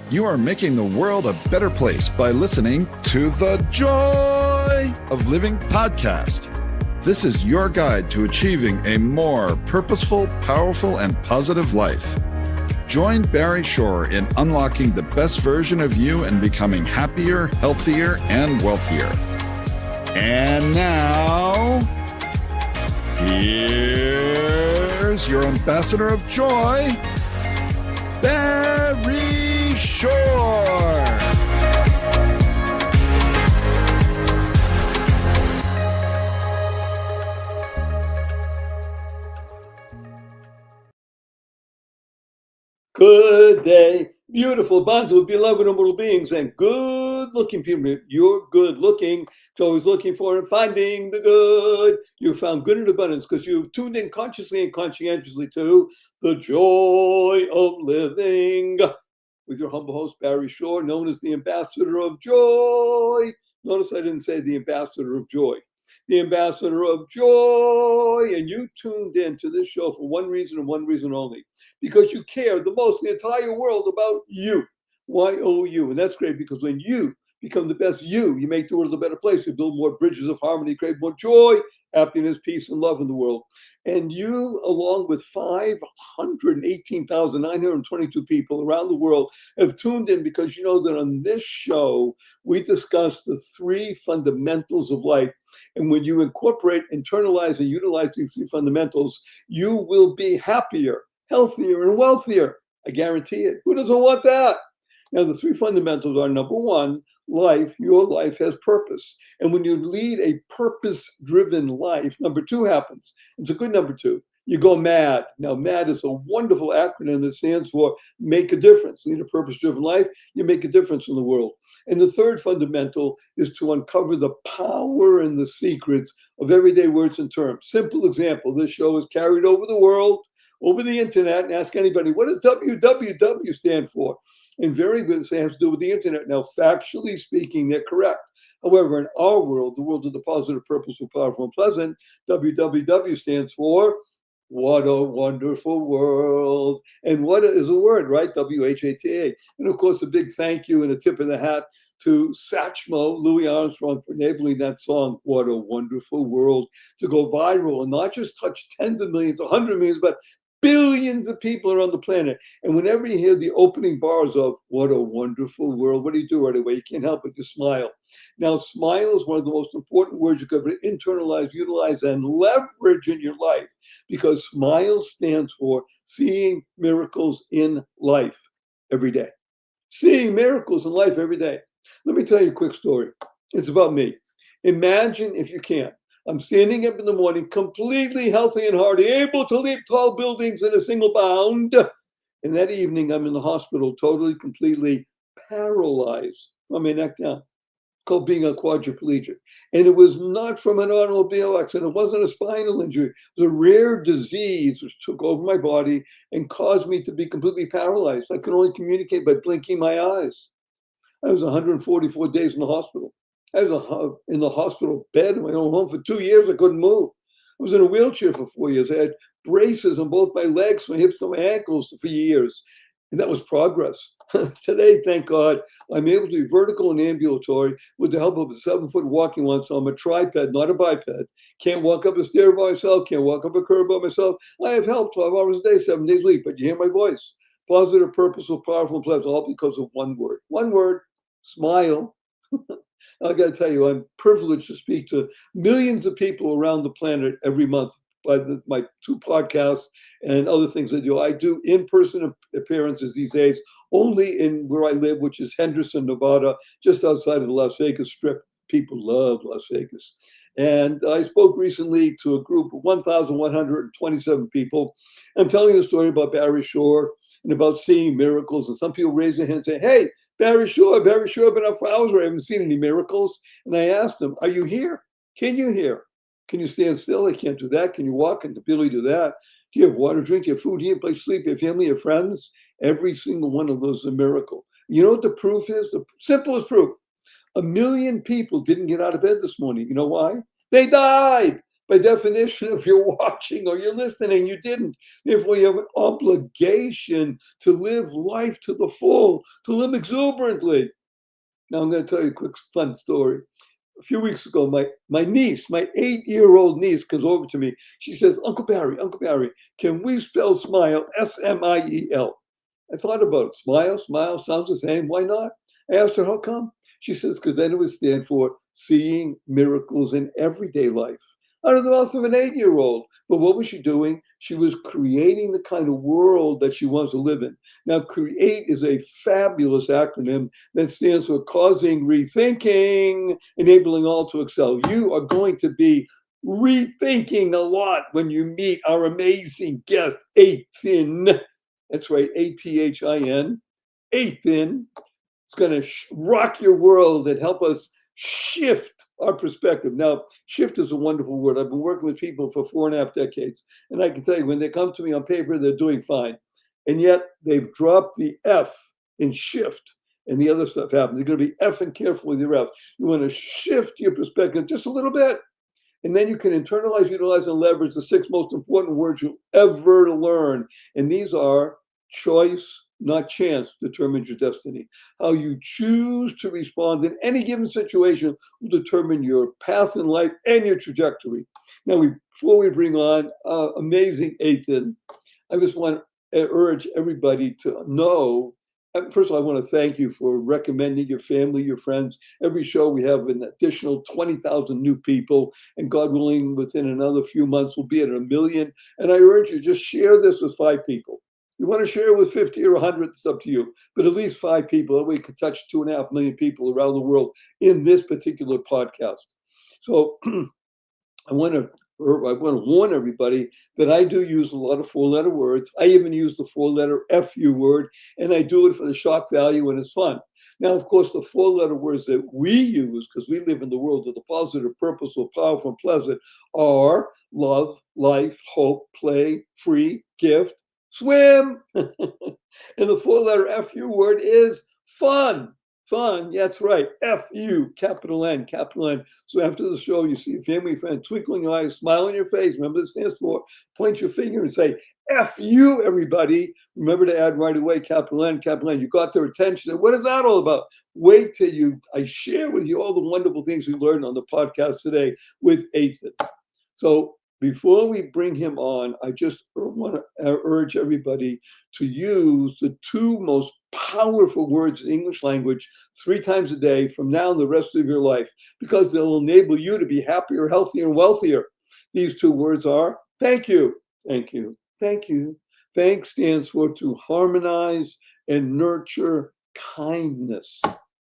You are making the world a better place by listening to the Joy of Living podcast. This is your guide to achieving a more purposeful, powerful, and positive life. Join Barry Shore in unlocking the best version of you and becoming happier, healthier, and wealthier. And now, here's your ambassador of joy, Barry Shore. Good day, beautiful bundle of beloved immortal beings and good-looking people. You're good-looking. It's always looking for and finding the good. You found good in abundance because you've tuned in consciously and conscientiously to the joy of living with your humble host, Barry Shore, known as the ambassador of joy. Notice I didn't say the ambassador of joy. The ambassador of joy, and you tuned in to this show for one reason and one reason only, because you care the most in the entire world about you, Y-O-U, and that's great because when you become the best you make the world a better place. You build more bridges of harmony, create more joy, happiness, peace, and love in the world. And you, along with 518,922 people around the world, have tuned in because you know that on this show, we discuss the three fundamentals of life. And when you incorporate, internalize, and utilize these three fundamentals, you will be happier, healthier, and wealthier. I guarantee it. Who doesn't want that? Now, the three fundamentals are, number one, life, your life has purpose. And when you lead a purpose-driven life, number two happens. It's a good number two. You go MAD. Now, MAD is a wonderful acronym that stands for make a difference. Lead a purpose-driven life, you make a difference in the world. And the third fundamental is to uncover the power and the secrets of everyday words and terms. Simple example, this show is carried over the world, over the internet, and ask anybody, what does WWW stand for? And very good, it has to do with the internet. Now, factually speaking, they're correct. However, in our world, the world of the positive, purposeful, powerful, and pleasant, WWW stands for what a wonderful world. And what is a word, right? WHATA. And of course, a big thank you and a tip of the hat to Satchmo, Louis Armstrong, for enabling that song, What a Wonderful World, to go viral and not just touch tens of millions, 100 millions, but billions of people around the planet. And whenever you hear the opening bars of what a wonderful world, what do you do right away? You can't help but just smile. Now, smile is one of the most important words you can internalize, utilize, and leverage in your life, because smile stands for seeing miracles in life every day. Seeing miracles in life every day. Let me tell you a quick story. It's about me. Imagine, if you can, I'm standing up in the morning, completely healthy and hearty, able to leap tall buildings in a single bound. And that evening, I'm in the hospital, totally, completely paralyzed from my neck down, called being a quadriplegic. And it was not from an automobile accident. It wasn't a spinal injury. It was a rare disease which took over my body and caused me to be completely paralyzed. I could only communicate by blinking my eyes. I was 144 days in the hospital. I was in the hospital bed in my own home for 2 years. I couldn't move. I was in a wheelchair for 4 years. I had braces on both my legs, my hips, and my ankles for years. And that was progress. Today, thank God, I'm able to be vertical and ambulatory with the help of a 7-foot walking one. So I'm a triped, not a biped. Can't walk up a stair by myself. Can't walk up a curb by myself. I have help 12 hours a day, 7 days a week. But you hear my voice. Positive, purposeful, powerful, and pleasant, all because of one word. One word, smile. I got to tell you, I'm privileged to speak to millions of people around the planet every month by my 2 podcasts and other things I do. I do in-person appearances these days only in where I live, which is Henderson, Nevada, just outside of the Las Vegas Strip. People love Las Vegas. And I spoke recently to a group of 1,127 people. I'm telling the story about Barry Shore and about seeing miracles. And some people raise their hand and say, hey, Barry Shore, I've been up for hours where I haven't seen any miracles. And I asked them, are you here? Can you hear? Can you stand still? I can't do that. Can you walk? Can the ability do that? Do you have water, drink? Do you have food? Do you have a place to sleep? Do you have family, your friends? Every single one of those is a miracle. You know what the proof is? The simplest proof. 1 million people didn't get out of bed this morning. You know why? They died. By definition, if you're watching or you're listening, you didn't. Therefore, you have an obligation to live life to the full, to live exuberantly. Now, I'm going to tell you a quick fun story. A few weeks ago, my niece, my 8-year-old niece, comes over to me. She says, Uncle Barry, can we spell smile S-M-I-E-L? I thought about it. Smile sounds the same. Why not? I asked her, how come? She says, because then it would stand for seeing miracles in everyday life. Out of the mouth of an 8-year-old. But what was she doing? She was creating the kind of world that she wants to live in. Now, CREATE is a fabulous acronym that stands for causing rethinking, enabling all to excel. You are going to be rethinking a lot when you meet our amazing guest, Athin. That's right, A-T-H-I-N. Athin. It's going to rock your world and help us shift our perspective. Now, shift is a wonderful word. I've been working with people for 4.5 decades. And I can tell you, when they come to me on paper, they're doing fine. And yet they've dropped the F in shift. And the other stuff happens. You're going to be effing careful with your F. You want to shift your perspective just a little bit. And then you can internalize, utilize, and leverage the 6 most important words you'll ever learn. And these are choice, not chance, determines your destiny. How you choose to respond in any given situation will determine your path in life and your trajectory. Now, before we bring on amazing Athin, I just want to urge everybody to know. First of all, I want to thank you for recommending your family, your friends. Every show we have an additional 20,000 new people, and God willing, within another few months, we'll be at 1 million. And I urge you, just share this with 5 people. You want to share with 50 or 100, it's up to you. But at least 5 people. That way we can touch 2.5 million people around the world in this particular podcast. So I want to warn everybody that I do use a lot of 4-letter words. I even use the 4-letter FU word, and I do it for the shock value, and it's fun. Now, of course, the 4-letter words that we use, because we live in the world of the positive, purposeful, powerful, and pleasant, are love, life, hope, play, free, gift, swim. And the 4-letter FU word is fun. Fun, yeah, that's right. F-U, capital N, capital N. So after the show, you see a family friend, twinkling your eyes, smile on your face. Remember this stands for, point your finger and say, F-U, everybody. Remember to add right away, capital N, capital N. You got their attention. What is that all about? Wait till I share with you all the wonderful things we learned on the podcast today with Athin. So before we bring him on, I just want to urge everybody to use the 2 most powerful words in English language 3 times a day from now and the rest of your life, because they'll enable you to be happier, healthier, and wealthier. These 2 words are thank you, thank you, thank you. Thank stands for to harmonize and nurture kindness.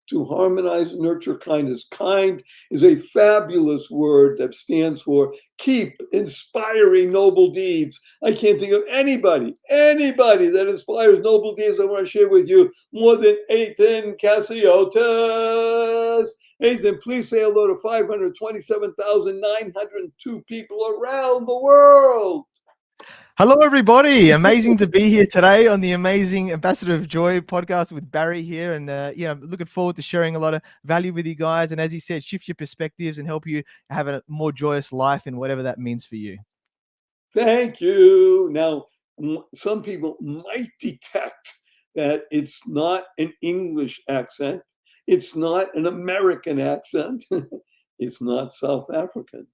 To harmonize and nurture kindness. Kind is a fabulous word that stands for keep inspiring noble deeds. I can't think of anybody that inspires noble deeds I want to share with you more than Athin Cassiotis. Athin, please say hello to 527,902 people around the world. Hello, everybody. Amazing to be here today on the amazing Ambassador of Joy podcast with Barry here. And I'm looking forward to sharing a lot of value with you guys. And as he said, shift your perspectives and help you have a more joyous life and whatever that means for you. Thank you. Now, some people might detect that it's not an English accent. It's not an American accent. It's not South African.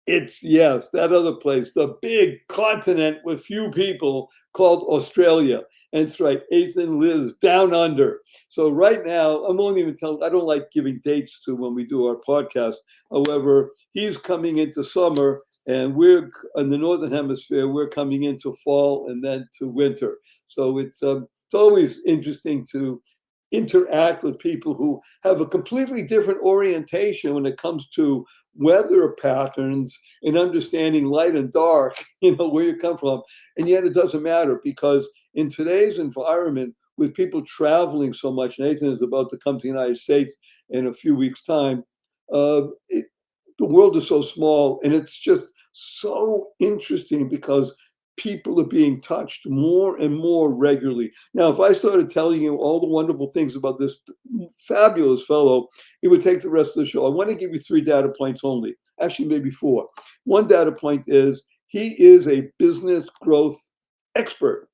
It's, yes, that other place, the big continent with few people called Australia. And it's right, Athin lives down under. So right now, I won't even tell, I don't like giving dates to when we do our podcast. However, he's coming into summer, and we're in the Northern Hemisphere, we're coming into fall and then to winter. So it's always interesting to interact with people who have a completely different orientation when it comes to weather patterns and understanding light and dark, where you come from. And yet it doesn't matter, because in today's environment, with people traveling so much, Nathan is about to come to the United States in a few weeks' time, the world is so small, and it's just so interesting because people are being touched more and more regularly. Now, if I started telling you all the wonderful things about this fabulous fellow, it would take the rest of the show. I want to give you 3 data points only. actually maybe 4. One data point is he is a business growth expert.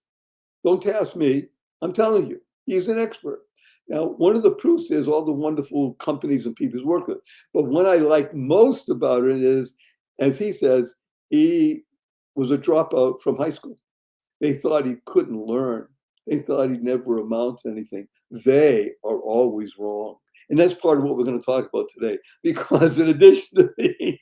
Don't task me. I'm telling you, he's an expert. Now, one of the proofs is all the wonderful companies and people he's worked with. But what I like most about it is, as he says, he was a dropout from high school. They thought he couldn't learn. They thought he'd never amount to anything. They are always wrong. And that's part of what we're going to talk about today. Because in addition to me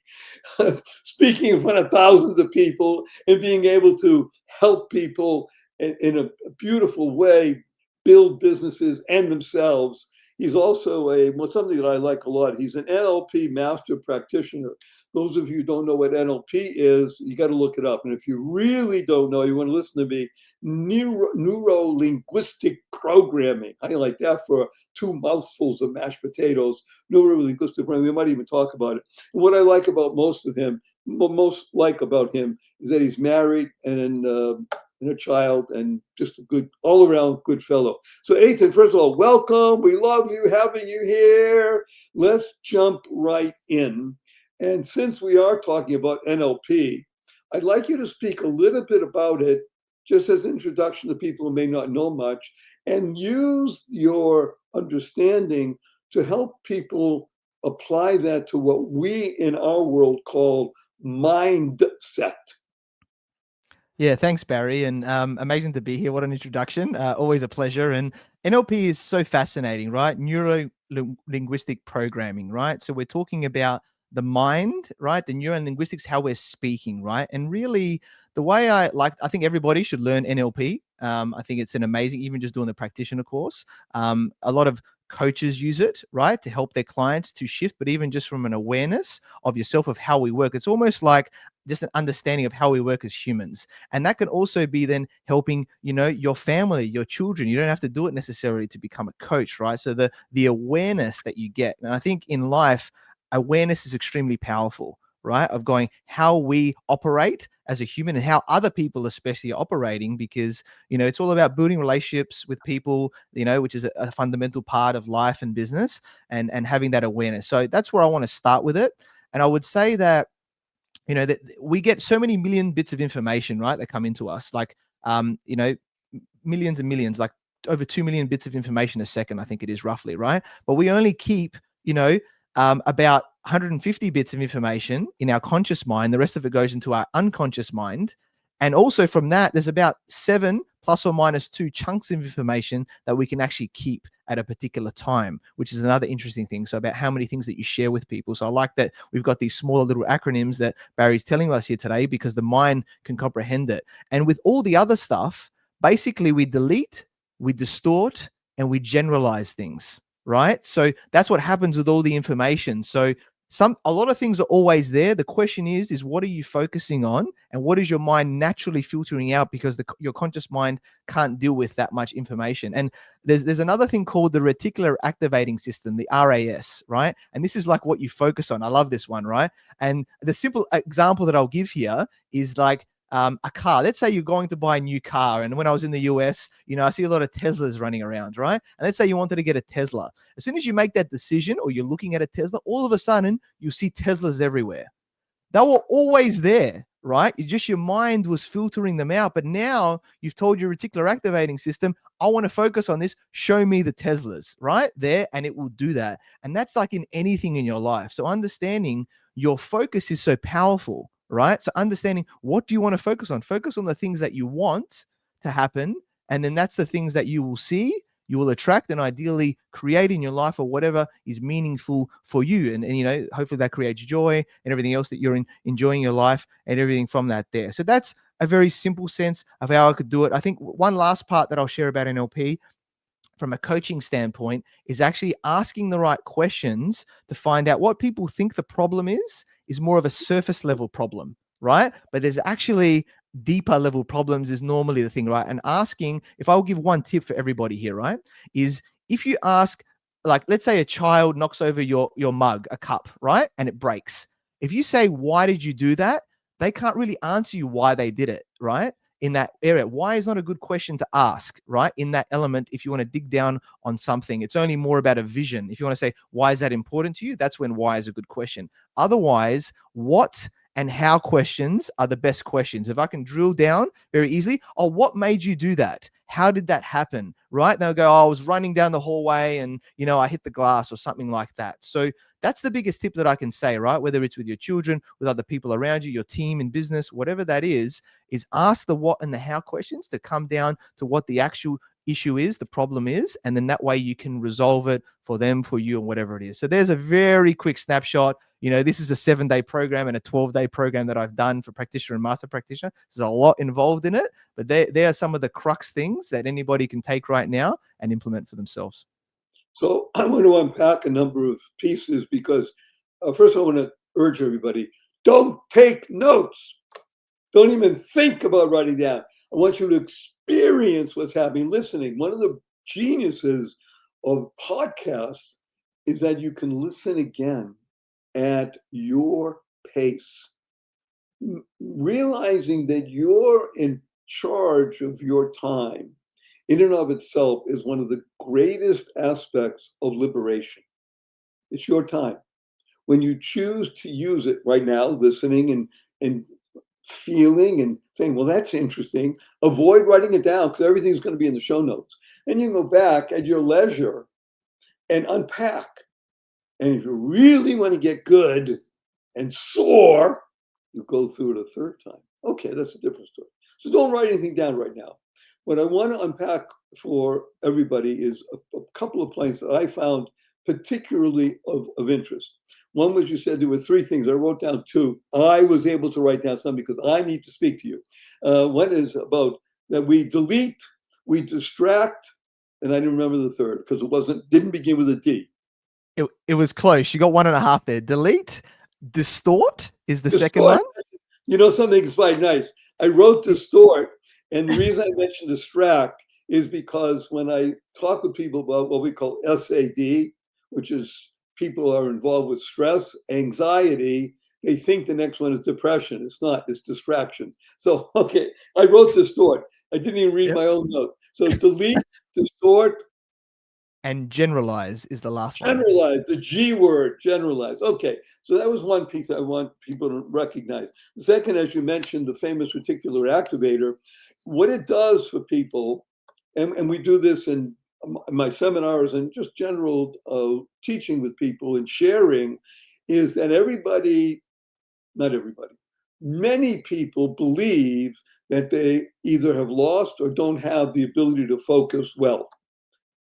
speaking in front of thousands of people and being able to help people in a beautiful way build businesses and themselves, he's also something that I like a lot. He's an NLP Master Practitioner. Those of you who don't know what NLP is, you got to look it up. And if you really don't know, you want to listen to me, neuro-linguistic programming. I like that for 2 mouthfuls of mashed potatoes. Neuro-linguistic programming. We might even talk about it. And what I like about most about him is that he's married and a child and just a good, all around good fellow. So Athin, first of all, welcome. We love you, having you here. Let's jump right in. And since we are talking about NLP, I'd like you to speak a little bit about it, just as an introduction to people who may not know much, and use your understanding to help people apply that to what we in our world call mindset. Yeah, thanks, Barry, and amazing to be here. What an introduction. Always a pleasure. And NLP is so fascinating, right? Neuro-linguistic programming, right? So we're talking about the mind, right? The neuro-linguistics, how we're speaking, right? And really, the way I think everybody should learn NLP. I think it's an amazing, even just doing the practitioner course. A lot of coaches use it, right, to help their clients to shift, but even just from an awareness of yourself, of how we work, it's almost like just an understanding of how we work as humans. And that can also be then helping, your family, your children. You don't have to do it necessarily to become a coach, right? So the awareness that you get. And I think in life, awareness is extremely powerful, right? Of going how we operate as a human and how other people especially are operating, because, it's all about building relationships with people, which is a fundamental part of life and business, and having that awareness. So that's where I want to start with it. And I would say that, that we get so many million bits of information, right, that come into us, like, millions and millions, like over 2 million bits of information a second, I think it is roughly, right? But we only keep, about 150 bits of information in our conscious mind. The rest of it goes into our unconscious mind. And also from that, there's about 7 plus or minus 2 chunks of information that we can actually keep at a particular time, which is another interesting thing. So about how many things that you share with people. So I like that we've got these smaller little acronyms that Barry's telling us here today, because the mind can comprehend it. And with all the other stuff, basically we delete, we distort, and we generalize things, right? So that's what happens with all the information. So a lot of things are always there. The question is what are you focusing on, and what is your mind naturally filtering out, because your conscious mind can't deal with that much information. And there's another thing called the reticular activating system, the RAS, right? And this is like what you focus on. I love this one, right? And the simple example that I'll give here is like, a car. Let's say you're going to buy a new car. And when I was in the US, I see a lot of Teslas running around, right? And let's say you wanted to get a Tesla. As soon as you make that decision, or you're looking at a Tesla, all of a sudden you see Teslas everywhere. They were always there, right? Your mind was filtering them out. But now you've told your reticular activating system, I want to focus on this. Show me the Teslas, right? There, and it will do that. And that's like in anything in your life. So understanding your focus is so powerful, right? So understanding, what do you want to focus on? Focus on the things that you want to happen. And then that's the things that you will see, you will attract, and ideally create in your life, or whatever is meaningful for you. And hopefully that creates joy and everything else that you're enjoying your life, and everything from that there. So that's a very simple sense of how I could do it. I think one last part that I'll share about NLP from a coaching standpoint is actually asking the right questions to find out what people think the problem is more of a surface level problem, right? But there's actually deeper level problems is normally the thing, right? And asking, if I'll give one tip for everybody here, right, is if you ask, like, let's say a child knocks over your mug, a cup, right? And it breaks. If you say, why did you do that? They can't really answer you why they did it, right? in that area. Why is not a good question to ask, right? In that element, if you want to dig down on something, it's only more about a vision. If you want to say, why is that important to you? That's when why is a good question. Otherwise, what and how questions are the best questions. If I can drill down very easily, oh, what made you do that? How did that happen? Right? They'll go, oh, I was running down the hallway and, I hit the glass or something like that. So that's the biggest tip that I can say, right? Whether it's with your children, with other people around you, your team in business, whatever that is ask the what and the how questions to come down to what the actual issue is, the problem is, and then that way you can resolve it for them, for you, and whatever it is. So there's a very quick snapshot. This is a 7-day program and a 12-day program that I've done for practitioner and master practitioner. There's a lot involved in it, but there are some of the crux things that anybody can take right now and implement for themselves. So I want to unpack a number of pieces because first I want to urge everybody, don't take notes. Don't even think about writing down. I want you to experience what's happening listening. One of the geniuses of podcasts is that you can listen again at your pace. Realizing that you're in charge of your time in and of itself is one of the greatest aspects of liberation. It's your time. When you choose to use it right now, listening and feeling and saying, well, that's interesting, avoid writing it down because everything's going to be in the show notes. And you can go back at your leisure and unpack. And if you really want to get good and soar, you go through it a third time. Okay, that's a different story. So don't write anything down right now. What I want to unpack for everybody is a couple of points that I found particularly of interest. One was you said there were 3 things. I wrote down 2. I was able to write down some because I need to speak to you. One is about that we delete, we distract, and I didn't remember the third because didn't begin with a D. It was close. You got 1.5 there. Delete, distort is the second one. Something is quite nice. I wrote distort, and the reason I mentioned distract is because when I talk with people about what we call SAD, which is people are involved with stress, anxiety, they think the next one is depression. It's not, it's distraction. So, okay, I wrote distort. I didn't even read my own notes. So delete, distort. And generalize is the last one. Generalize, the G word, generalize. Okay, so that was one piece I want people to recognize. The second, as you mentioned, the famous reticular activator, what it does for people, and we do this in my seminars and just general teaching with people and sharing, is that not everybody, many people believe that they either have lost or don't have the ability to focus well.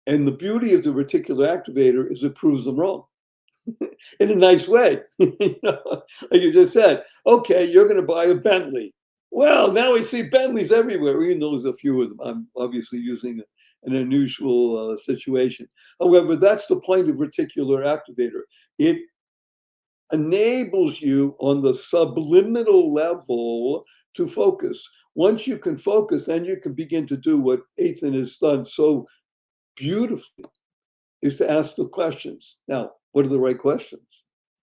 And the beauty of the reticular activator is it proves them wrong in a nice way. Like you just said, okay, you're going to buy a Bentley. Well, now we see Bentleys everywhere, even though there's a few of them. I'm obviously using an unusual situation. However, that's the point of reticular activator. It enables you on the subliminal level to focus. Once you can focus, then you can begin to do what Athin has done so beautifully, is to ask the questions. Now, what are the right questions?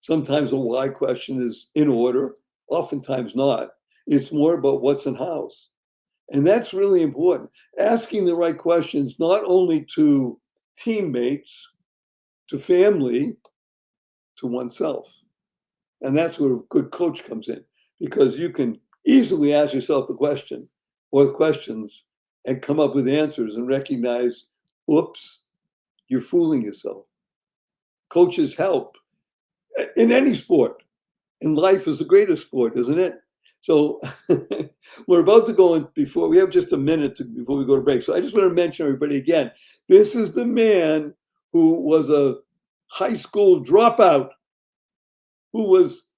Sometimes a why question is in order, oftentimes not. It's more about what's and how's. And that's really important. Asking the right questions, not only to teammates, to family, to oneself. And that's where a good coach comes in, because you can easily ask yourself the question or the questions and come up with answers and recognize, oops, you're fooling yourself. Coaches help in any sport. And life is the greatest sport, isn't it? So we're about to go in before we have just a minute before we go to break. So I just want to mention everybody again, this is the man who was a high school dropout, who was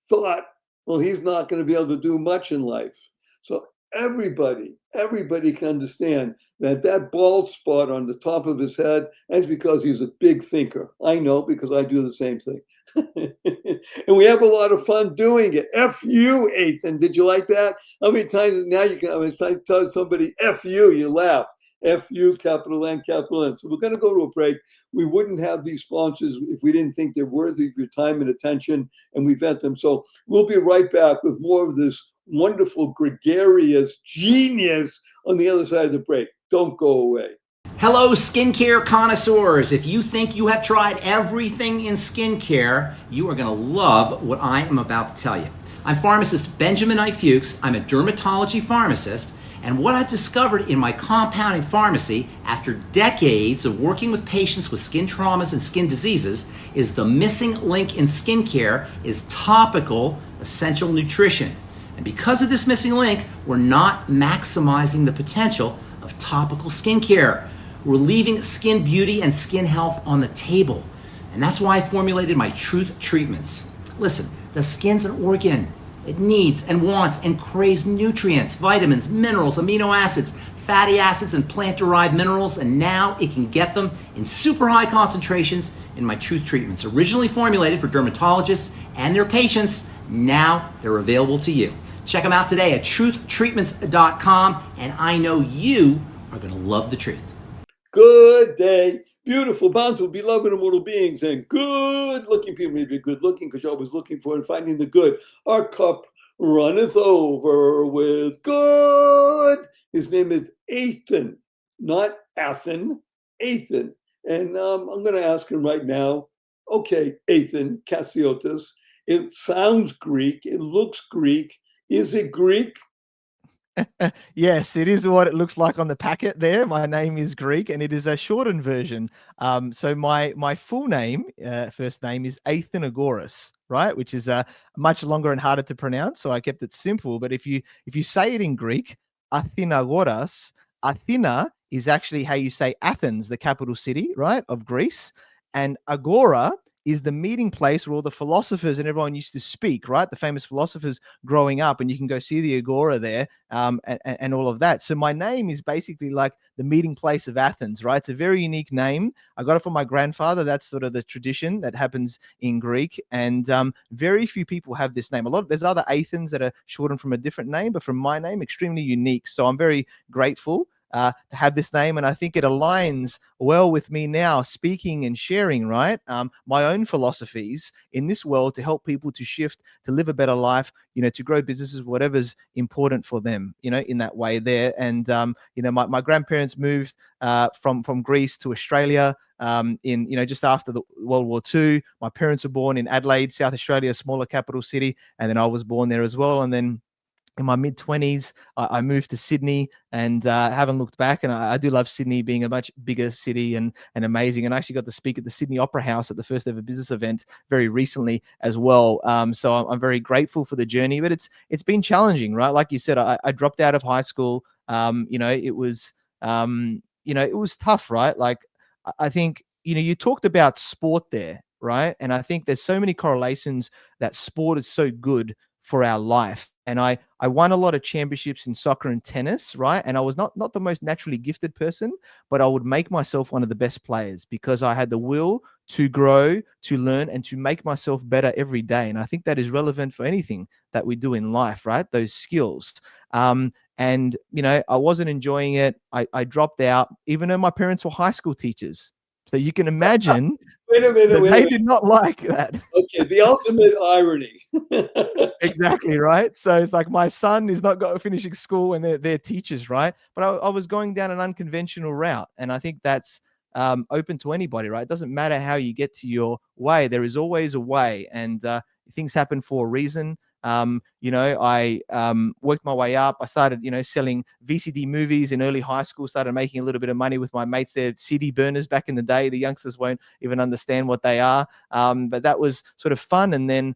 thought, well, he's not going to be able to do much in life. So everybody can understand that bald spot on the top of his head, that's because he's a big thinker. I know, because I do the same thing. And we have a lot of fun doing it. F you, Athin. Did you like that? How many times now you can tell somebody F you laugh. F you, capital N, capital N. So we're going to go to a break. We wouldn't have these sponsors if we didn't think they're worthy of your time and attention, and we vet them. So we'll be right back with more of this wonderful, gregarious genius on the other side of the break. Don't go away. Hello, skincare connoisseurs. If you think you have tried everything in skincare, you are going to love what I am about to tell you. I'm pharmacist Benjamin I. Fuchs. I'm a dermatology pharmacist. And what I've discovered in my compounding pharmacy after decades of working with patients with skin traumas and skin diseases is the missing link in skincare is topical essential nutrition. And because of this missing link, we're not maximizing the potential of topical skincare. We're leaving skin beauty and skin health on the table. And that's why I formulated my Truth Treatments. Listen, the skin's an organ. It needs and wants and craves nutrients, vitamins, minerals, amino acids, fatty acids, and plant-derived minerals, and now it can get them in super high concentrations in my Truth Treatments. Originally formulated for dermatologists and their patients, now they're available to you. Check them out today at truthtreatments.com, and I know you are going to love the truth. Good day. Beautiful, bountiful, beloved immortal beings, and good-looking people. Maybe good-looking because you're always looking for and finding the good. Our cup runneth over with good. His name is Athin, not Athin, Athin. And I'm going to ask him right now, okay, Athin Cassiotis, it sounds Greek, it looks Greek. Is it Greek? Yes, it is what it looks like on the packet there. My name is Greek and it is a shortened version. So my full name, first name is Athin Agoras, right? Which is much longer and harder to pronounce. So I kept it simple. But if you say it in Greek, Athin Agoras, Athena is actually how you say Athens, the capital city, right, of Greece. And Agora is the meeting place where all the philosophers and everyone used to speak, right? The famous philosophers growing up, and you can go see the Agora there and all of that. So my name is basically like the meeting place of Athens, right? It's a very unique name. I got it from my grandfather. That's sort of the tradition that happens in Greek. And very few people have this name. There's other Athens that are shortened from a different name, but from my name, extremely unique. So I'm very grateful to have this name, and I think it aligns well with me now speaking and sharing, right? My own philosophies in this world to help people to shift, to live a better life, to grow businesses, whatever's important for them, in that way there. And, my grandparents moved from Greece to Australia in, just after the World War II. My parents were born in Adelaide, South Australia, a smaller capital city. And then I was born there as well. And then in my mid-20s, I moved to Sydney and haven't looked back. And I do love Sydney being a much bigger city and amazing. And I actually got to speak at the Sydney Opera House at the first ever business event very recently as well. So I'm very grateful for the journey, but it's been challenging, right? Like you said, I dropped out of high school. It was tough, right? Like I think, you talked about sport there, right? And I think there's so many correlations that sport is so good for our life. And I won a lot of championships in soccer and tennis, right? And I was not the most naturally gifted person, but I would make myself one of the best players because I had the will to grow, to learn, and to make myself better every day. And I think that is relevant for anything that we do in life, right? Those skills. And, I wasn't enjoying it. I dropped out, even though my parents were high school teachers. So you can imagine they did not like that. Okay, the ultimate irony. Exactly, right? So it's like my son is not finishing school and they're teachers, right? But I was going down an unconventional route. And I think that's open to anybody, right? It doesn't matter how you get to your way. There is always a way. And things happen for a reason. I worked my way up. I started, selling VCD movies in early high school, started making a little bit of money with my mates. They're CD burners back in the day. The youngsters won't even understand what they are. But that was sort of fun. And then,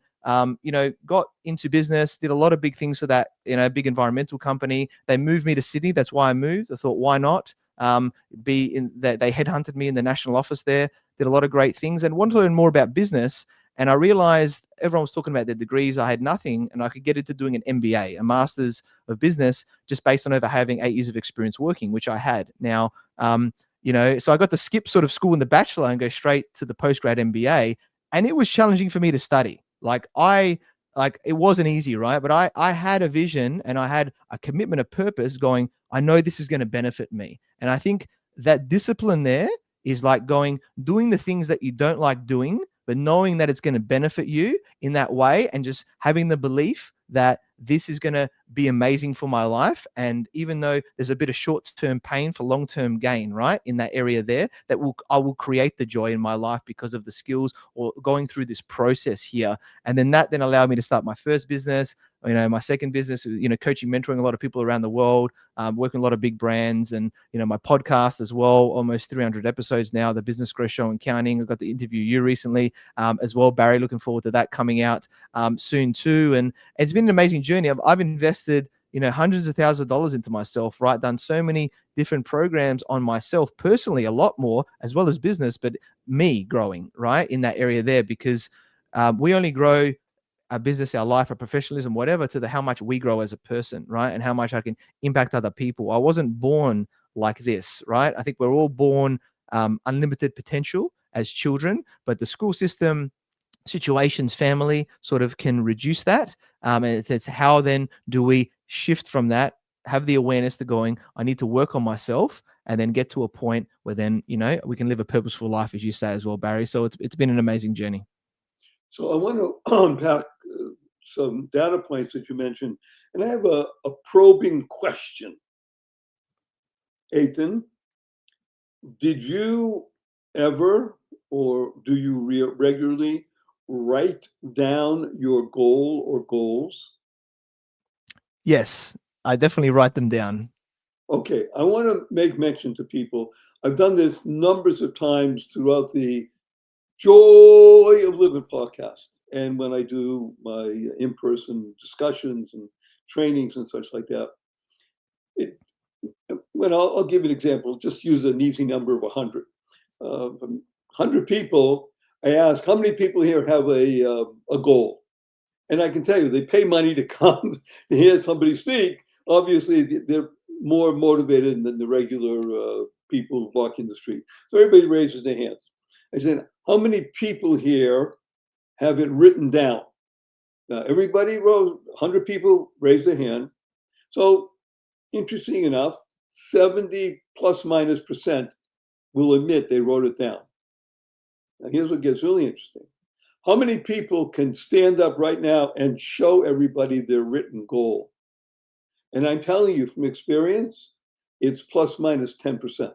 got into business, did a lot of big things for that, big environmental company. They moved me to Sydney. That's why I moved. I thought, why not? They headhunted me in the national office there, did a lot of great things and wanted to learn more about business. And I realized everyone was talking about their degrees. I had nothing, and I could get into doing an MBA, a Master's of Business, just based on over having 8 years of experience working, which I had. Now, so I got to skip sort of school in the bachelor and go straight to the postgrad MBA. And it was challenging for me to study. It wasn't easy, right? But I had a vision and I had a commitment, a purpose going, I know this is going to benefit me. And I think that discipline there is like doing the things that you don't like doing, but knowing that it's going to benefit you in that way and just having the belief that this is going to be amazing for my life. And even though there's a bit of short-term pain for long-term gain, right, in that area there, I will create the joy in my life because of the skills or going through this process here. And then that then allowed me to start my first business, my second business, coaching, mentoring a lot of people around the world, working a lot of big brands, and, my podcast as well, almost 300 episodes now, the Business Growth Show and Counting. I got to interview you recently as well, Barry. Looking forward to that coming out soon too. And it's been an amazing journey. I've invested, hundreds of thousands of dollars into myself, right? Done so many different programs on myself personally, a lot more, as well as business, but me growing, right, in that area there, because we only grow our business, our life, our professionalism, whatever, to how much we grow as a person, right? And how much I can impact other people. I wasn't born like this, right? I think we're all born unlimited potential as children, but the school system, situations, family sort of can reduce that. And it's how then do we shift from that, have the awareness to going, I need to work on myself, and then get to a point where then, we can live a purposeful life, as you say as well, Barry. So it's been an amazing journey. So I want to unpack some data points that you mentioned, and I have a probing question. Athin, did you ever, or do you regularly write down your goal or goals? Yes, I definitely write them down. Okay, I want to make mention to people. I've done this numbers of times throughout the Joy of Living podcast, and when I do my in-person discussions and trainings and such like that. I'll give you an example. Just use an easy number of 100. 100 people, I ask, how many people here have a goal? And I can tell you, they pay money to come to hear somebody speak. Obviously, they're more motivated than the regular people who walk in the street. So everybody raises their hands. I said, how many people here have it written down? Now, everybody wrote, 100 people raised their hand. So interesting enough, 70 plus minus % will admit they wrote it down. Now, here's what gets really interesting. How many people can stand up right now and show everybody their written goal? And I'm telling you from experience, it's plus minus 10%.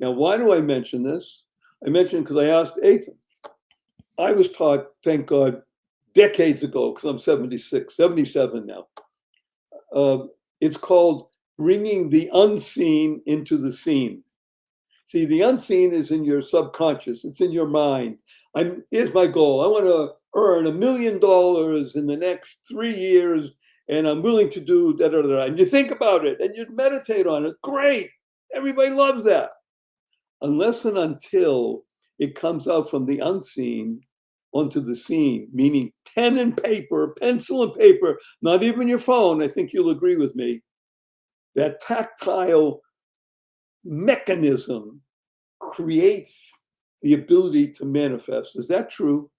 Now, why do I mention this? I mentioned because I asked Athin. I was taught, thank God, decades ago, because I'm 77 now. It's called bringing the unseen into the seen. See, the unseen is in your subconscious. It's in your mind. Here's my goal. I want to earn $1 million in the next 3 years, and I'm willing to do da-da-da-da. And you think about it, and you meditate on it. Great. Everybody loves that. Unless and until it comes out from the unseen onto the seen, meaning pen and paper, pencil and paper, not even your phone. I think you'll agree with me. That tactile mechanism creates the ability to manifest. Is that true?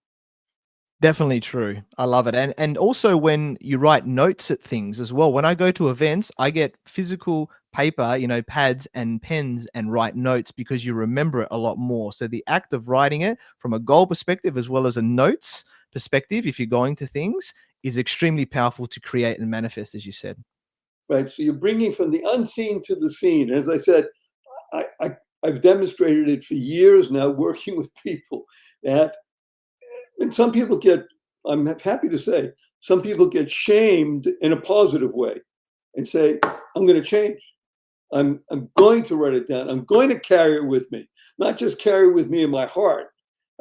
Definitely true. I love it. And also when you write notes at things as well. When I go to events, I get physical paper, pads and pens, and write notes because you remember it a lot more. So the act of writing it from a goal perspective as well as a notes perspective, if you're going to things, is extremely powerful to create and manifest, as you said. Right. So you're bringing from the unseen to the seen. As I said, I've demonstrated it for years now, working with people that, and some people I'm happy to say, some people get shamed in a positive way and say, I'm going to change. I'm going to write it down. I'm going to carry it with me, not just carry it with me in my heart.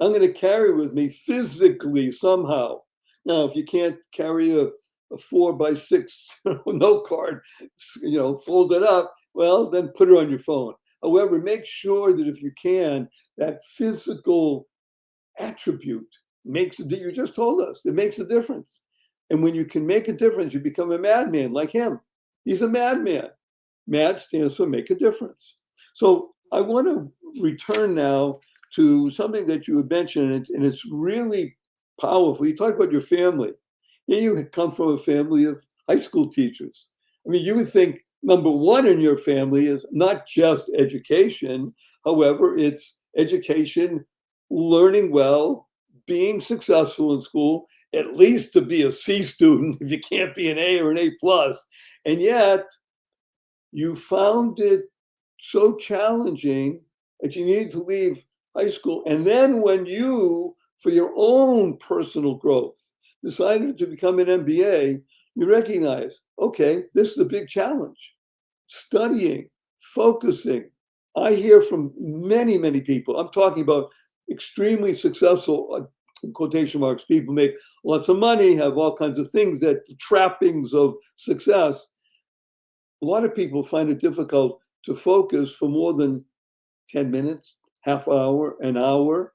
I'm going to carry it with me physically somehow. Now, if you can't carry a 4x6 note card, folded up, well, then put it on your phone. However, make sure that if you can, that physical attribute makes it, that you just told us, it makes a difference. And when you can make a difference, you become a madman like him. He's a madman. MAD stands for make a difference. So I want to return now to something that you had mentioned, and it's really powerful. You talk about your family. You come from a family of high school teachers. I mean, you would think number one in your family is not just education. However, it's education, learning well, being successful in school, at least to be a C student if you can't be an A or an A plus. And yet you found it so challenging that you needed to leave high school. And then when you, for your own personal growth, decided to become an MBA, you recognize, okay, this is a big challenge. Studying, focusing. I hear from many, many people. I'm talking about extremely successful, in quotation marks, people make lots of money, have all kinds of things, that trappings of success. A lot of people find it difficult to focus for more than 10 minutes, half hour, an hour,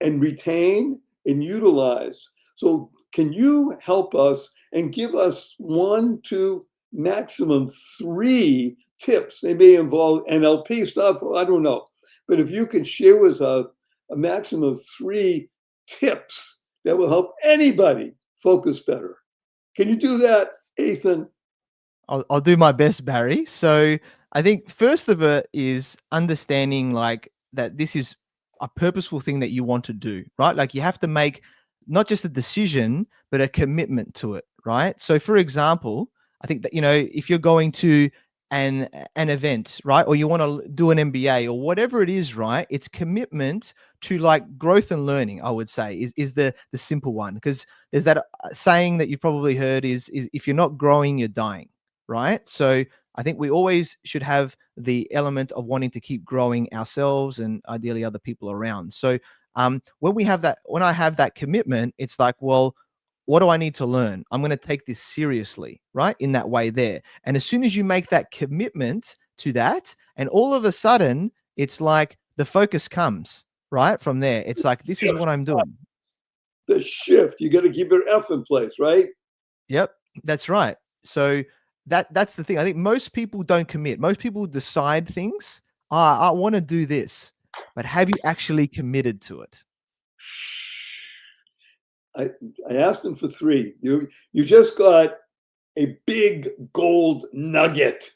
and retain and utilize. So can you help us and give us 1, 2, maximum 3 tips? They may involve NLP stuff, I don't know. But if you can share with us a maximum of 3 tips that will help anybody focus better. Can you do that, Athin? I'll do my best, Barry. So I think first of it is understanding like that this is a purposeful thing that you want to do, right? Like you have to make not just a decision, but a commitment to it, right? So for example, I think that, you know, if you're going to an event, right, or you want to do an MBA or whatever it is, right, it's commitment to like growth and learning, I would say is the simple one, because there's that saying that you've probably heard is if you're not growing, you're dying, right? So I think we always should have the element of wanting to keep growing ourselves and ideally other people around. So when I have that commitment, it's like, well, what do I need to learn? I'm going to take this seriously, right? In that way there. And as soon as you make that commitment to that, and all of a sudden, it's like the focus comes, right? From there, it's like, this is what I'm doing. The shift, you got to keep your F in place, right? Yep, that's right. So that's the thing. I think most people don't commit. Most people decide things. I want to do this, but have you actually committed to it? I asked him for 3. You just got a big gold nugget.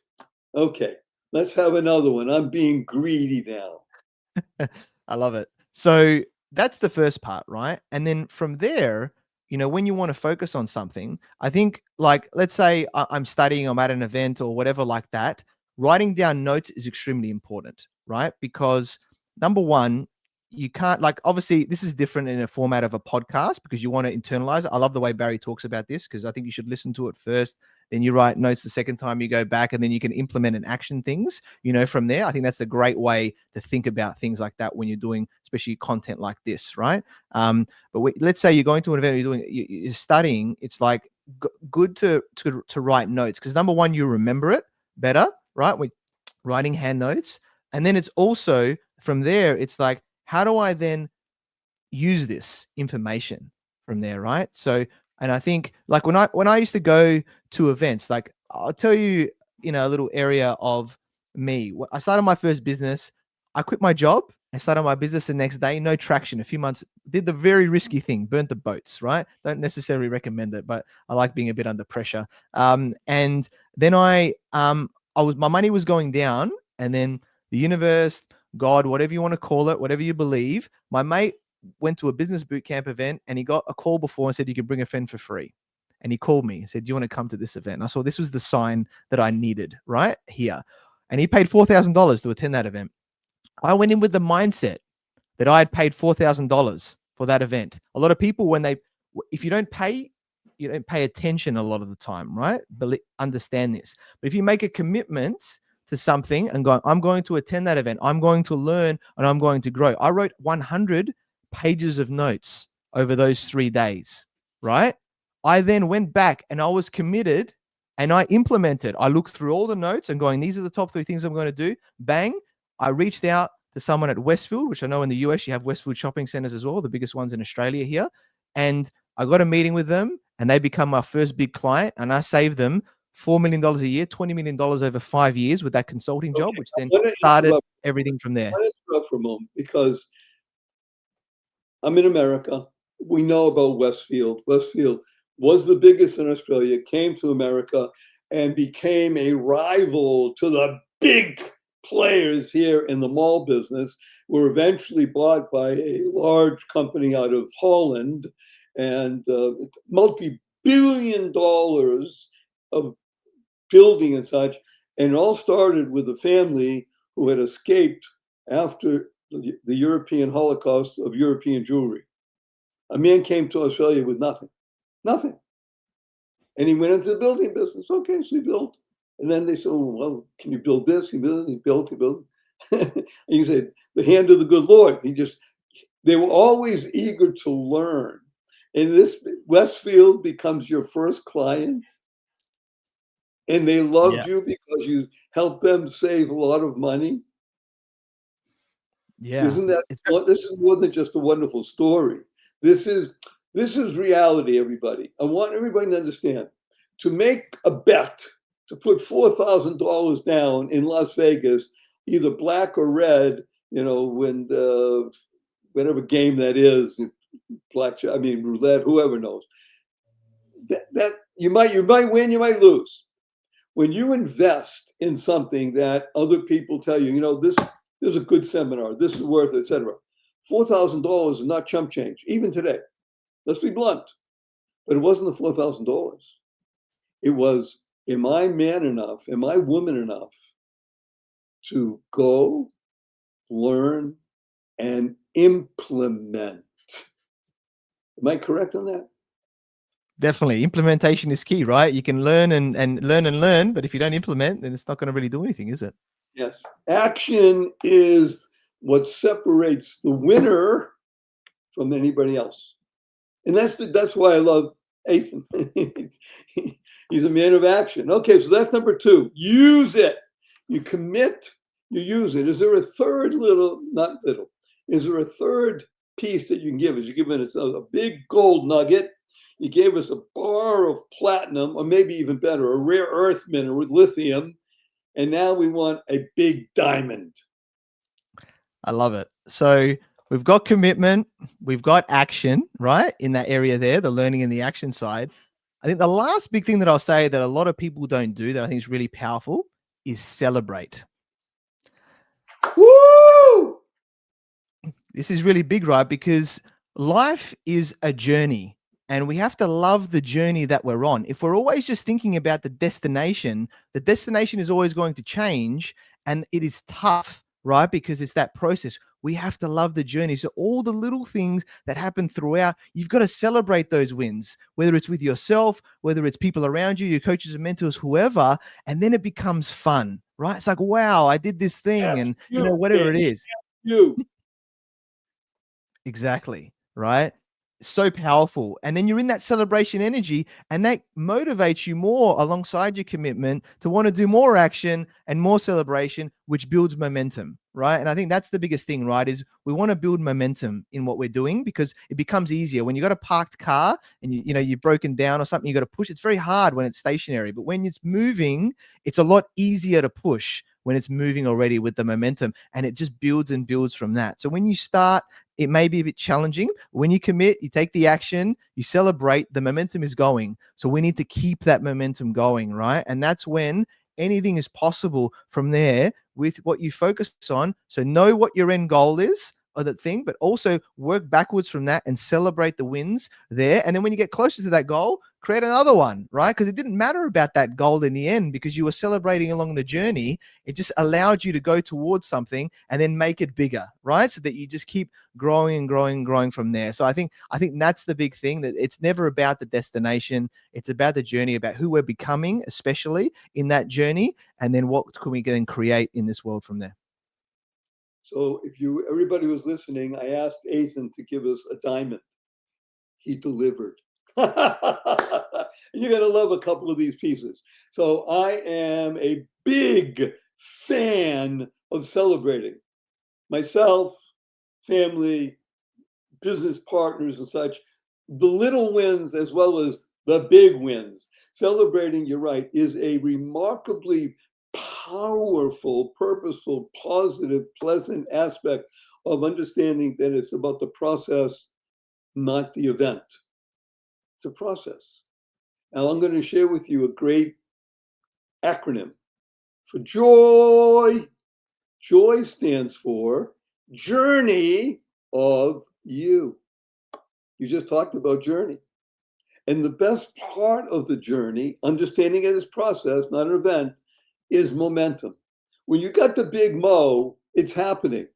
Okay, let's have another one. I'm being greedy now. I love it. So that's the first part, right? And then from there, you know, when you want to focus on something, I think like, let's say I'm studying, I'm at an event or whatever like that, writing down notes is extremely important, right? Because number one, you can't, like, obviously this is different in a format of a podcast because you want to internalize it. I love the way Barry talks about this because I think you should listen to it first, then you write notes the second time you go back, and then you can implement and action things, you know, from there. I think that's a great way to think about things like that when you're doing, especially content like this, right? But let's say you're going to an event, you're studying, it's like good to write notes because number one, you remember it better, right? With writing hand notes. And then it's also from there, it's like, how do I then use this information from there, right? So, and I think like when I used to go to events, like I'll tell you, you know, a little area of me. I started my first business. I quit my job. I started my business the next day. No traction. A few months. Did the very risky thing. Burnt the boats. Right. Don't necessarily recommend it, but I like being a bit under pressure. And then my money was going down, and then the universe, God, whatever you want to call it, whatever you believe. My mate went to a business boot camp event and he got a call before and said, you can bring a friend for free. And he called me and said, do you want to come to this event? And I saw this was the sign that I needed right here. And he paid $4,000 to attend that event. I went in with the mindset that I had paid $4,000 for that event. A lot of people, if you don't pay attention a lot of the time, right? Understand this. But if you make a commitment to something and go, I'm going to attend that event, I'm going to learn, and I'm going to grow. I wrote 100 pages of notes over those 3 days, right? I then went back and I was committed and I implemented. I looked through all the notes and going, these are the top 3 things I'm going to do. Bang. I reached out to someone at Westfield, which I know in the US, you have Westfield shopping centers as well, the biggest ones in Australia here. And I got a meeting with them and they become my first big client. And I saved them $4 million a year, $20 million over 5 years with that consulting job, which then started everything from there. I want to interrupt for a moment because I'm in America. We know about Westfield. Westfield was the biggest in Australia, came to America and became a rival to the big players here in the mall business. Were eventually bought by a large company out of Holland. and multi-billion dollars of building and such. And it all started with a family who had escaped after the European Holocaust of European jewelry. A man came to Australia with nothing. And he went into the building business. Okay, so he built. And then they said, well, can you build this? He built. And you said, the hand of the good Lord. They were always eager to learn. And this Westfield becomes your first client. And they loved you because you helped them save a lot of money. Yeah. Isn't that, this is more than just a wonderful story. This is reality, everybody. I want everybody to understand, to make a bet, to put $4,000 down in Las Vegas, either black or red, when whatever game that is, roulette, whoever knows. That you might win, you might lose. When you invest in something that other people tell you, this is a good seminar, this is worth it, etc. $4,000 is not chump change, even today. Let's be blunt. But it wasn't the $4,000. It was, am I man enough? Am I woman enough to go, learn, and implement? Am I correct on that? Definitely. Implementation is key, right? You can learn and learn, but if you don't implement, then it's not going to really do anything, is it? Yes. Action is what separates the winner from anybody else. And that's why I love Athin. He's a man of action. Okay, so that's number 2. Use it. You commit, you use it. Is there a third is there a third piece that you can give us? You give us a big gold nugget. You gave us a bar of platinum, or maybe even better, a rare earth mineral with lithium. And now we want a big diamond. I love it. So we've got commitment, we've got action, right? In that area there, the learning and the action side. I think the last big thing that I'll say that a lot of people don't do that I think is really powerful is celebrate. Woo! This is really big, right? Because life is a journey. And we have to love the journey that we're on. If we're always just thinking about the destination is always going to change, and it is tough, right? Because it's that process. We have to love the journey. So all the little things that happen throughout, you've got to celebrate those wins, whether it's with yourself, whether it's people around you, your coaches and mentors, whoever, and then it becomes fun, right? It's like, wow, I did this thing, and whatever it is. Exactly, right? So powerful. And then you're in that celebration energy, and that motivates you more alongside your commitment to want to do more action and more celebration, which builds momentum, right? And I think that's the biggest thing, right? Is we want to build momentum in what we're doing, because it becomes easier when you got a parked car and you've broken down or something, you got to push. It's very hard when it's stationary, but when it's moving, it's a lot easier to push when it's moving already with the momentum, and it just builds and builds from that. So when you start, it may be a bit challenging. When you commit, you take the action, you celebrate, the momentum is going. So we need to keep that momentum going, right? And that's when anything is possible from there with what you focus on. So know what your end goal is of that thing, but also work backwards from that and celebrate the wins there. And then when you get closer to that goal, create another one, right? Because it didn't matter about that goal in the end, because you were celebrating along the journey. It just allowed you to go towards something and then make it bigger, right? So that you just keep growing and growing and growing from there. So I think that's the big thing, that it's never about the destination. It's about the journey, about who we're becoming, especially in that journey. And then what can we then create in this world from there? So everybody was listening, I asked Athin to give us a diamond. He delivered. You're going to love a couple of these pieces. So I am a big fan of celebrating myself, family, business partners and such, the little wins as well as the big wins. Celebrating, you're right, is a remarkably powerful, purposeful, positive, pleasant aspect of understanding that it's about the process, not the event. It's a process. Now I'm going to share with you a great acronym for joy. Joy stands for Journey of You. You just talked about journey. And the best part of the journey, understanding it as process, not an event, is momentum. When you got the big mo, it's happening.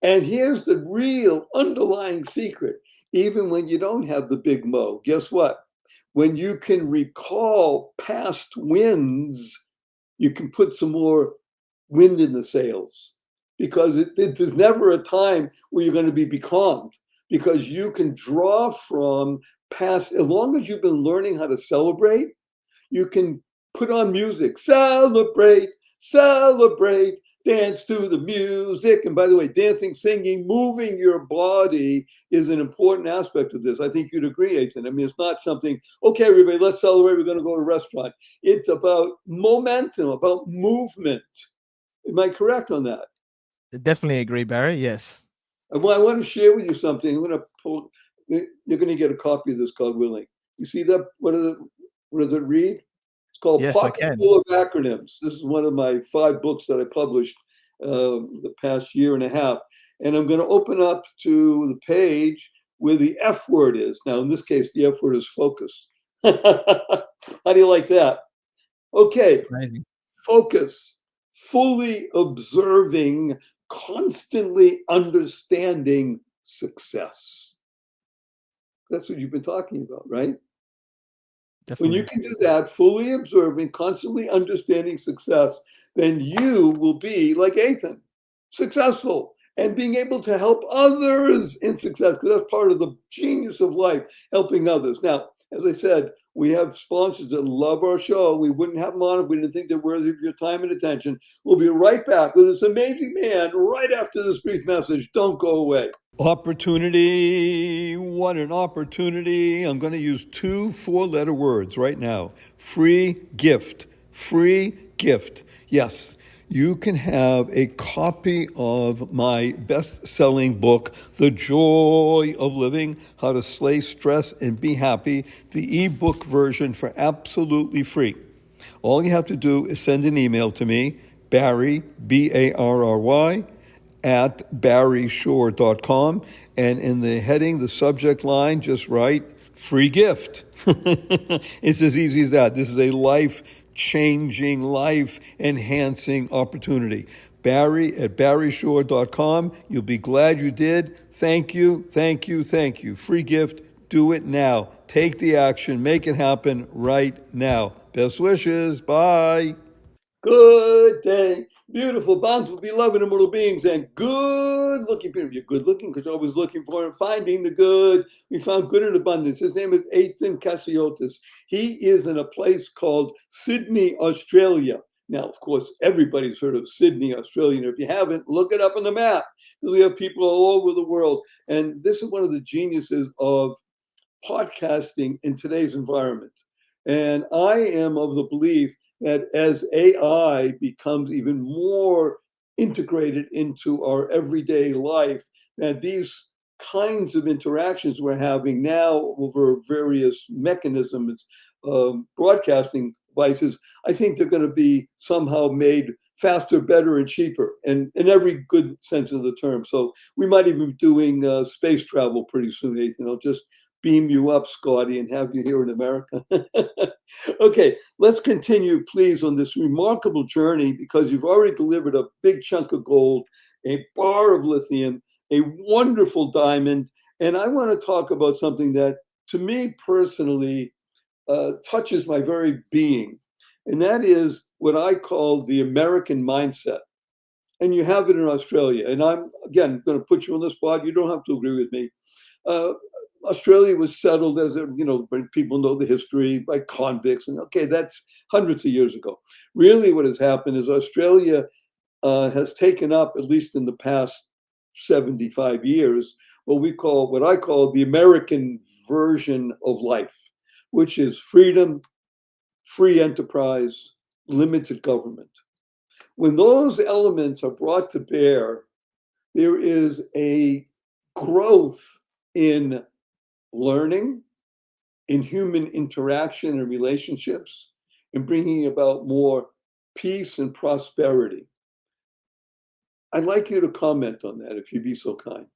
And here's the real underlying secret. Even when you don't have the big mo, guess what? When you can recall past wins, you can put some more wind in the sails, because there's never a time where you're going to be becalmed, because you can draw from past. As long as you've been learning how to celebrate, you can put on music, celebrate, celebrate, dance to the music. And by the way, dancing, singing, moving your body is an important aspect of this. I think you'd agree, Athin. I mean, it's not something, okay, everybody, let's celebrate, we're going to go to a restaurant. It's about momentum, about movement. Am I correct on that? Definitely agree, Barry. Yes. Well, I want to share with you something. I'm going to pull, you're going to get a copy of this, God willing. You see that? What does it read? It's called Yes, I Pocket can. Full of Acronyms. This is one of my 5 books that I published the past year and a half. And I'm going to open up to the page where the F word is. Now, in this case, the F word is focus. How do you like that? Okay. Amazing. Focus. Fully observing, constantly understanding success. That's what you've been talking about, right? Definitely. When you can do that, fully observing, constantly understanding success, then you will be like Athin, successful, and being able to help others in success, because that's part of the genius of life, helping others. Now, as I said, we have sponsors that love our show. We wouldn't have them on if we didn't think they're worthy of your time and attention. We'll be right back with this amazing man right after this brief message. Don't go away. Opportunity. What an opportunity. I'm going to use 2 4-letter words right now. Free gift. Free gift. Yes, you can have a copy of my best-selling book, The Joy of Living, How to Slay Stress and Be Happy, the ebook version, for absolutely free. All you have to do is send an email to me, Barry, Barry, at barryshore.com, and in the heading, the subject line, just write free gift. It's as easy as that. This is a life-changing, life-enhancing opportunity. Barry at barryshore.com. You'll be glad you did. Thank you, thank you, thank you. Free gift. Do it now. Take the action. Make it happen right now. Best wishes. Bye. Good day. Beautiful, bountiful, beloved, immortal beings, and good-looking people. You're good-looking because you're always looking for and finding the good. We found good in abundance. His name is Athin Cassiotis. He is in a place called Sydney, Australia. Now, of course, everybody's heard of Sydney, Australia. And if you haven't, look it up on the map. We have people all over the world. And this is one of the geniuses of podcasting in today's environment. And I am of the belief that as AI becomes even more integrated into our everyday life, that these kinds of interactions we're having now over various mechanisms, broadcasting devices, I think they're going to be somehow made faster, better, and cheaper, and in every good sense of the term. So we might even be doing space travel pretty soon, Athin. I'll just beam you up, Scotty, and have you here in America. Okay, let's continue, please, on this remarkable journey, because you've already delivered a big chunk of gold, a bar of lithium, a wonderful diamond, and I want to talk about something that, to me personally, touches my very being, and that is what I call the American mindset. And you have it in Australia, and I'm, again, going to put you on the spot. You don't have to agree with me. Australia was settled, as when people know the history, by convicts, and okay, that's hundreds of years ago. Really, what has happened is Australia has taken up, at least in the past 75 years, what I call the American version of life, which is freedom, free enterprise, limited government. When those elements are brought to bear, there is a growth in learning, in human interaction and relationships, and bringing about more peace and prosperity. I'd like you to comment on that, if you'd be so kind.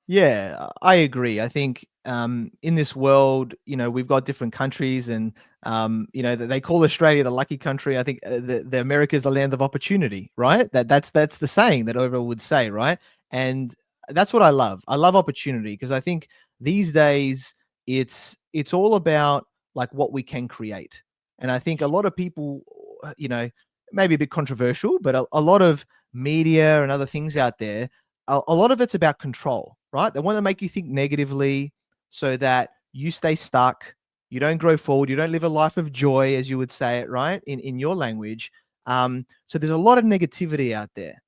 Yeah, I agree. I think in this world, we've got different countries, and they call Australia the lucky country. I think the America is the land of opportunity, right? That's the saying that everyone would say, right? And that's what I love. I love opportunity because I think these days it's all about like what we can create, and I think a lot of people, maybe a bit controversial, but a lot of media and other things out there, a lot of it's about control, right? They want to make you think negatively so that you stay stuck, you don't grow forward, you don't live a life of joy, as you would say it, right? In your language. So there's a lot of negativity out there.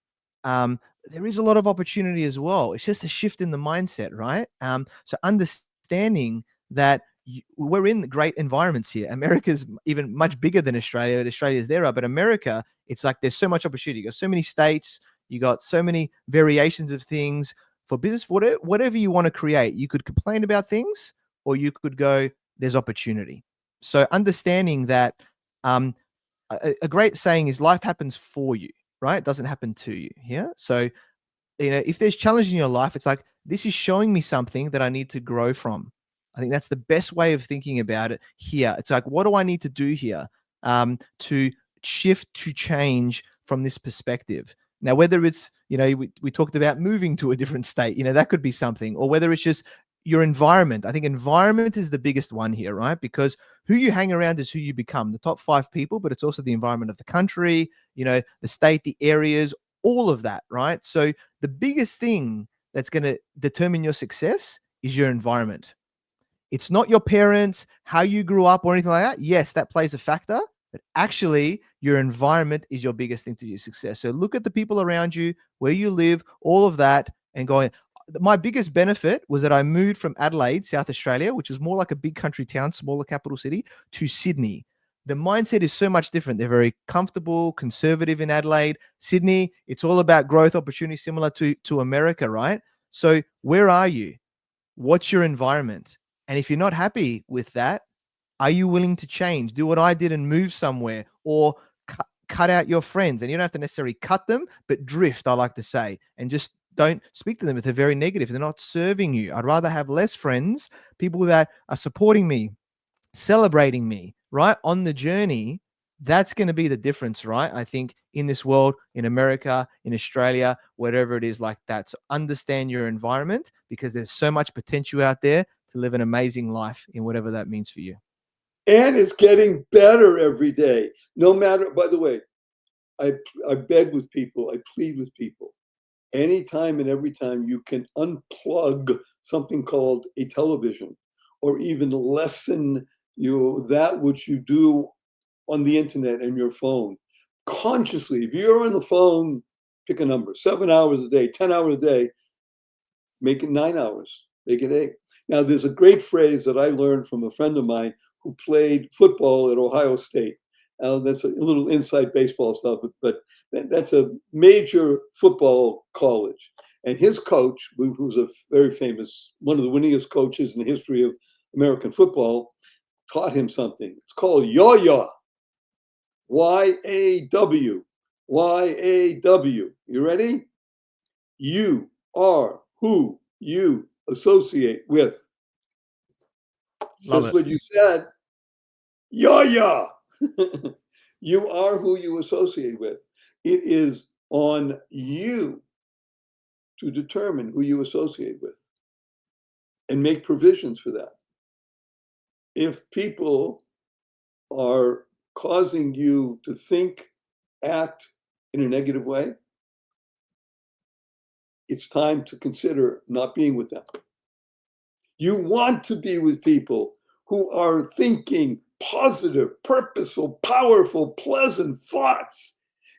There is a lot of opportunity as well. It's just a shift in the mindset, right? So understanding that we're in great environments here. America's even much bigger than Australia. Australia's there, but America, it's like there's so much opportunity. You got so many states, you got so many variations of things for business. Whatever you want to create, you could complain about things, or you could go, there's opportunity. So understanding that a great saying is life happens for you, right? It doesn't happen to you. Yeah. So, if there's challenge in your life, it's like, this is showing me something that I need to grow from. I think that's the best way of thinking about it here. It's like, what do I need to do here to shift, to change from this perspective? Now, whether it's, we talked about moving to a different state, that could be something, or whether it's just your environment. I think environment is the biggest one here, right? Because who you hang around is who you become, the top 5 people, but it's also the environment of the country, the state, the areas, all of that, right? So the biggest thing that's going to determine your success is your environment. It's not your parents, how you grew up, or anything like that. Yes, that plays a factor, but actually your environment is your biggest thing to your success. So look at the people around you, where you live, all of that, and going. My biggest benefit was that I moved from Adelaide, South Australia, which was more like a big country town, smaller capital city, to Sydney. The mindset is so much different. They're very comfortable, conservative in Adelaide. Sydney, it's all about growth opportunity, similar to America, right? So where are you? What's your environment? And if you're not happy with that, are you willing to change? Do what I did and move somewhere, or cut out your friends. And you don't have to necessarily cut them, but drift, I like to say, and just don't speak to them if they're very negative. They're not serving you. I'd rather have less friends, people that are supporting me, celebrating me, right, on the journey. That's going to be the difference, right? I think in this world, in America, in Australia, whatever it is like that. So understand your environment, because there's so much potential out there to live an amazing life in whatever that means for you. And it's getting better every day. No matter, by the way, I beg with people, I plead with people. Anytime and every time you can unplug something called a television, or even lessen that which you do on the internet and your phone consciously. If you're on the phone, pick a number, 7 hours a day, 10 hours a day, make it 9 hours, make it 8. Now, there's a great phrase that I learned from a friend of mine who played football at Ohio State. That's a little inside baseball stuff, but that's a major football college. And his coach, who's a very famous, one of the winningest coaches in the history of American football, taught him something. It's called yaw-yaw. Y-A-W. Y-A-W. You ready? You are who you associate with. Just what you said. Yaw-yaw. You are who you associate with. It is on you to determine who you associate with and make provisions for that. If people are causing you to think, act in a negative way, it's time to consider not being with them. You want to be with people who are thinking positive, purposeful, powerful, pleasant thoughts.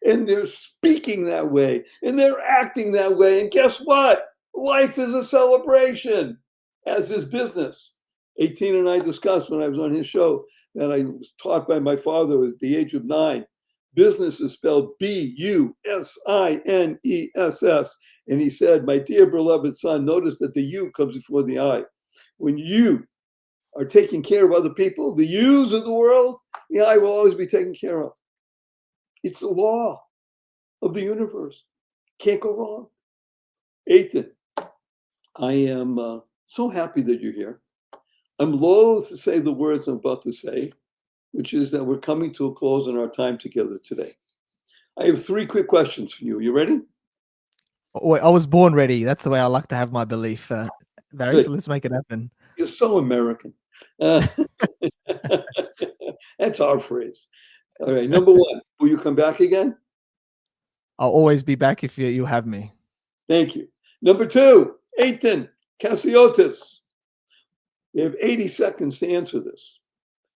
And they're speaking that way, and they're acting that way. And guess what? Life is a celebration, as is business. 18 and I discussed when I was on his show that I was taught by my father at the age of 9. Business is spelled B-U-S-I-N-E-S-S. And he said, my dear beloved son, notice that the U comes before the I. When you are taking care of other people, the yous of the world, the I will always be taken care of. It's the law of the universe. Can't go wrong. Athin, I am so happy that you're here. I'm loath to say the words I'm about to say, which is that we're coming to a close in our time together today. I have 3 quick questions for you. You ready? Oh, I was born ready. That's the way I like to have my belief, Barry. Good. So let's make it happen. You're so American. That's our phrase. All right. Number 1, will you come back again? I'll always be back if you have me. Thank you. Number 2, Athin Cassiotis. You have 80 seconds to answer this.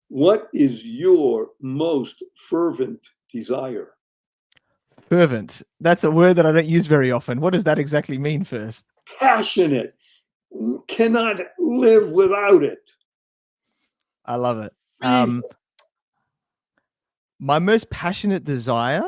What is your most fervent desire? Fervent. That's a word that I don't use very often. What does that exactly mean first? Passionate. Cannot live without it. I love it. Fever. My most passionate desire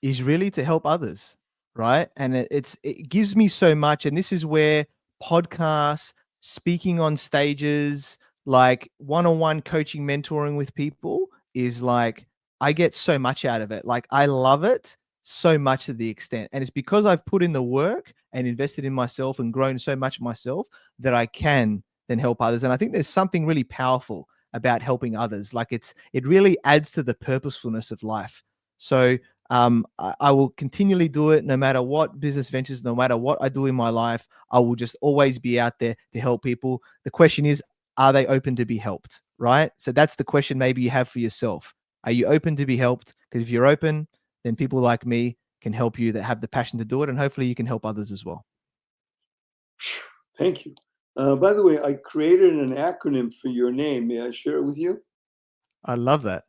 is really to help others, right? And it gives me so much. And this is where podcasts, speaking on stages, like one-on-one coaching, mentoring with people is like, I get so much out of it. Like I love it so much to the extent. And it's because I've put in the work and invested in myself and grown so much myself that I can then help others. And I think there's something really powerful about helping others. Like it really adds to the purposefulness of life. So I will continually do it no matter what business ventures, no matter what I do in my life. I will just always be out there to help people. The question is, are they open to be helped? Right? So that's the question maybe you have for yourself. Are you open to be helped? Because if you're open, then people like me can help you that have the passion to do it. And hopefully you can help others as well. Thank you. By the way, I created an acronym for your name. May I share it with you? I love that.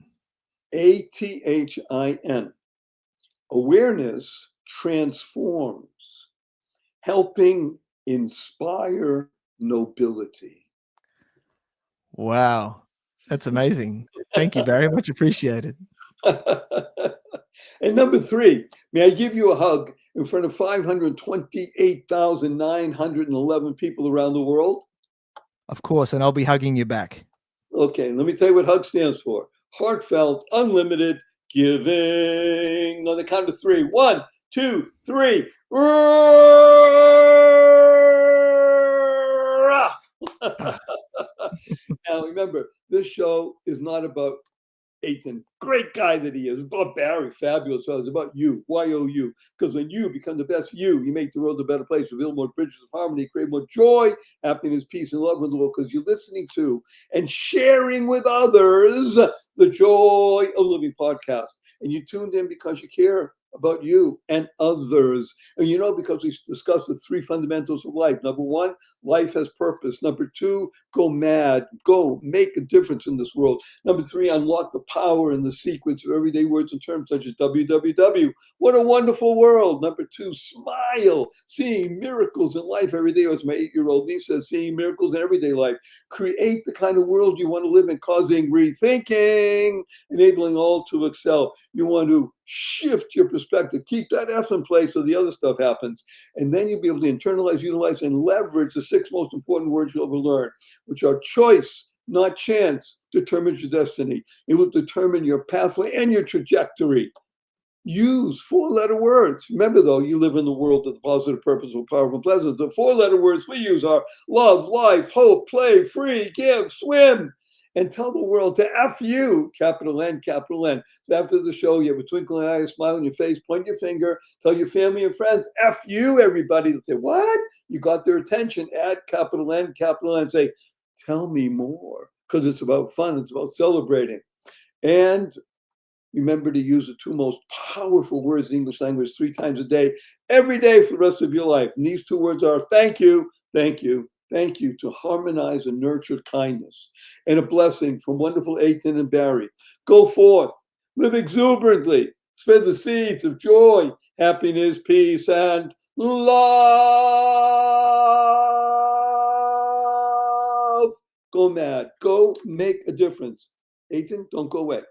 ATHIN. Awareness transforms, helping inspire nobility. Wow. That's amazing. Thank you, Barry. Much appreciated. And number 3, may I give you a hug in front of 528,911 people around the world? Of course. And I'll be hugging you back. Okay, let me tell you what HUG stands for. Heartfelt, unlimited giving. On the count of 3. 1, 2, 3. Now remember, this show is not about Athin, great guy that he is, about Barry, fabulous. So it's about you, YOU. Because when you become the best you make the world a better place, build more bridges of harmony, create more joy, happiness, peace, and love in the world. Because you're listening to and sharing with others the Joy of Living podcast. And you tuned in because you care about you and others. And because we discussed the 3 fundamentals of life. Number 1, life has purpose. Number 2, go mad. Go make a difference in this world. Number 3, unlock the power and the secrets of everyday words and terms such as WWW. What a wonderful world. Number 2, smile. Seeing miracles in life every day. As my 8-year-old niece says, seeing miracles in everyday life. Create the kind of world you want to live in, causing rethinking, enabling all to excel. You want to shift your perspective, keep that F in place so the other stuff happens. And then you'll be able to internalize, utilize, and leverage the 6 most important words you'll ever learn, which are choice, not chance, determines your destiny. It will determine your pathway and your trajectory. Use 4-letter words. Remember, though, you live in the world of the positive, purposeful, powerful, and pleasant. The 4-letter words we use are love, life, hope, play, free, give, swim. And tell the world to F you, capital N, capital N. So after the show, you have a twinkling eye, a smile on your face, point your finger, tell your family and friends, F you, everybody. They'll say, what? You got their attention at capital N, capital N. Say, tell me more, because it's about fun. It's about celebrating. And remember to use the 2 most powerful words in the English language 3 times a day, every day for the rest of your life. And these 2 words are thank you, thank you. Thank you, to harmonize and nurture kindness, and a blessing from wonderful Athin and Barry. Go forth, live exuberantly, spread the seeds of joy, happiness, peace, and love. Go mad. Go make a difference. Athin, don't go away.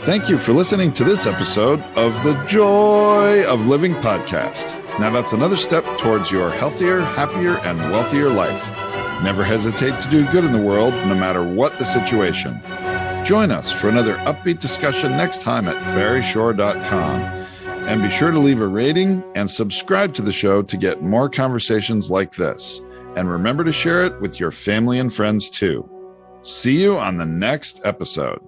Thank you for listening to this episode of the Joy of Living podcast. Now that's another step towards your healthier, happier, and wealthier life. Never hesitate to do good in the world, no matter what the situation. Join us for another upbeat discussion next time at barryshore.com. And be sure to leave a rating and subscribe to the show to get more conversations like this. And remember to share it with your family and friends too. See you on the next episode.